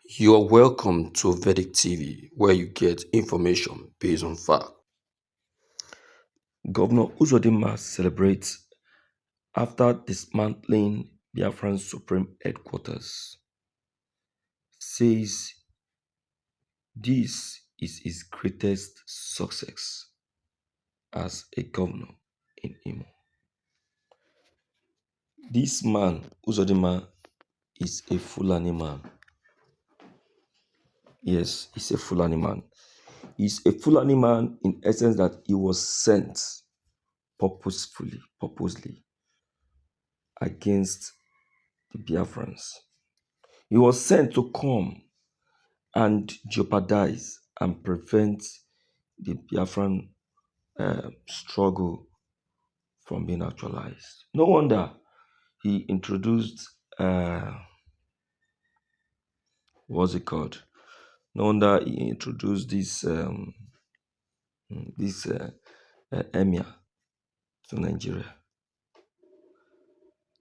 You are welcome to Vedic TV, where you get information based on fact. Governor Uzodinma celebrates after dismantling Biafran Supreme Headquarters, says this is his greatest success as a governor in Imo. This man, Uzodinma, is a Fulani man. Yes, he's a Fulani man. He's a Fulani man in essence that he was sent purposely against the Biafrans. He was sent to come and jeopardize and prevent the Biafran struggle from being actualized. No wonder he introduced, what's it called? No wonder he introduced this emir to Nigeria,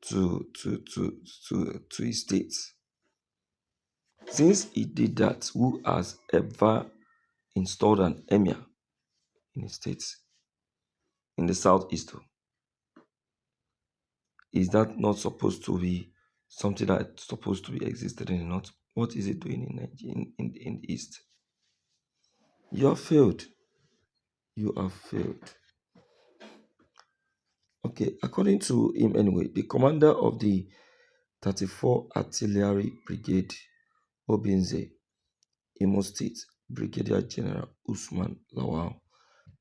to his state. Since he did that, who has ever installed an emir in his state, in the southeast? Is that not supposed to be something that's supposed to be existed in the north? What is it doing in in the east? You have failed. You have failed. Okay, according to him anyway, the commander of the 34 Artillery Brigade, Obinze, Imo State, Brigadier General Usman Lawal,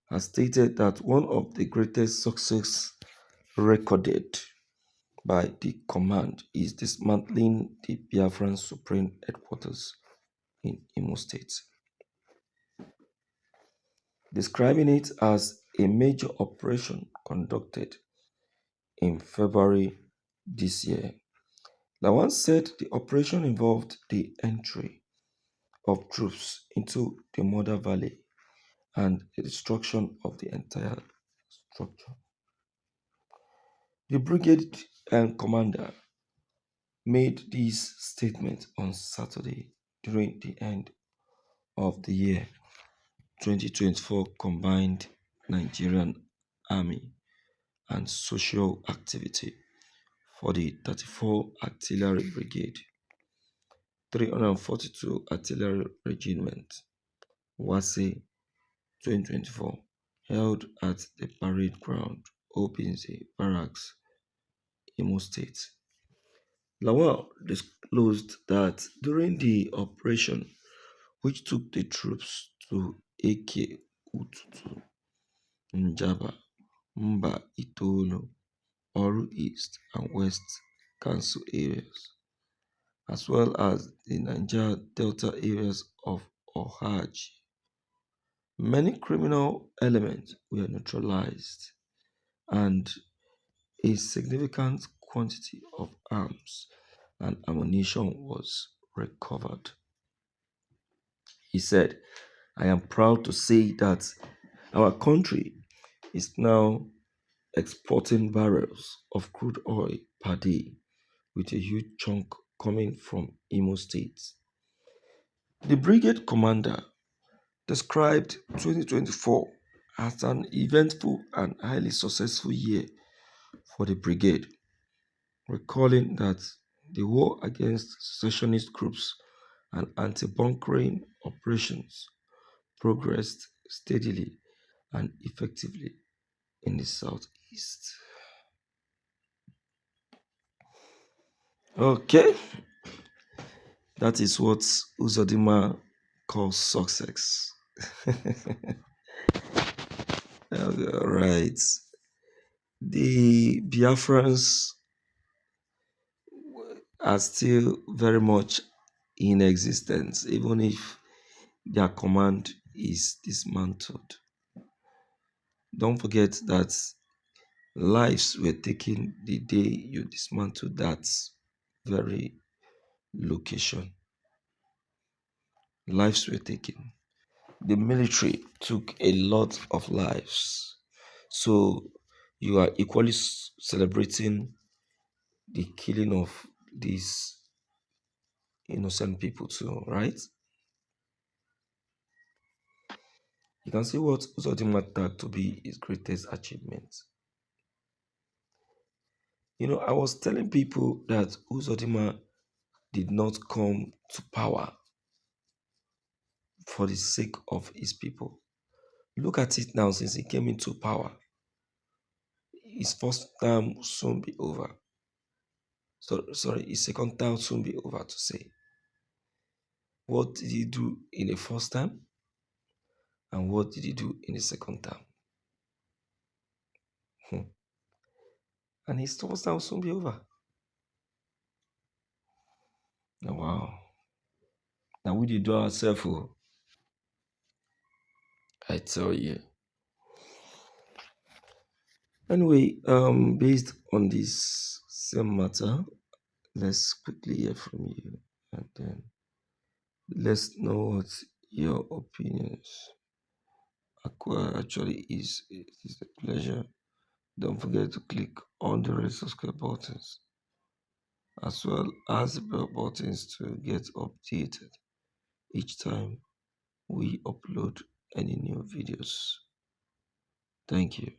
has stated that one of the greatest success recorded by the command is dismantling the Biafran Supreme Headquarters in Imo State, describing it as a major operation conducted in February this year. Lawan said the operation involved the entry of troops into the Mother Valley and the destruction of the entire structure. The brigade commander made this statement on Saturday during the end of the year 2024 combined Nigerian Army and social activity for the 34 Artillery Brigade, 342 Artillery Regiment, WASE 2024, held at the parade ground, Obinze Barracks, Imo State. Lawal disclosed that during the operation, which took the troops to AK Ututu, Njaba, Mba Itolo, Oru East and West Council areas, as well as the Niger Delta areas of Ohaji, many criminal elements were neutralized and a significant quantity of arms and ammunition was recovered. He said, I am proud to say that our country is now exporting barrels of crude oil per day, with a huge chunk coming from Imo State. The brigade commander described 2024 as an eventful and highly successful year for the brigade, recalling that the war against secessionist groups and anti-bunkering operations progressed steadily and effectively in the southeast. Okay, that is what Uzodinma calls success. All right. The Biafrans are still very much in existence, even if their command is dismantled. Don't forget that lives were taken the day you dismantled that very location. Lives were taken. The military took a lot of lives. So you are equally celebrating the killing of these innocent people too, right? You can see what Uzodinma tagged to be his greatest achievement. I was telling people that Uzodinma did not come to power for the sake of his people. Look at it now since he came into power. His first term will soon be over. Sorry, his second term will soon be over to say. What did he do in the first term? And what did he do in the second term? Hmm. And his first term will soon be over. Now, wow. Now we did do ourselves, oh, I tell you. Anyway, based on this same matter, let's quickly hear from you and then let's know what your opinions actually is. It is a pleasure. Don't forget to click on the red subscribe buttons as well as the bell buttons to get updated each time we upload any new videos. Thank you.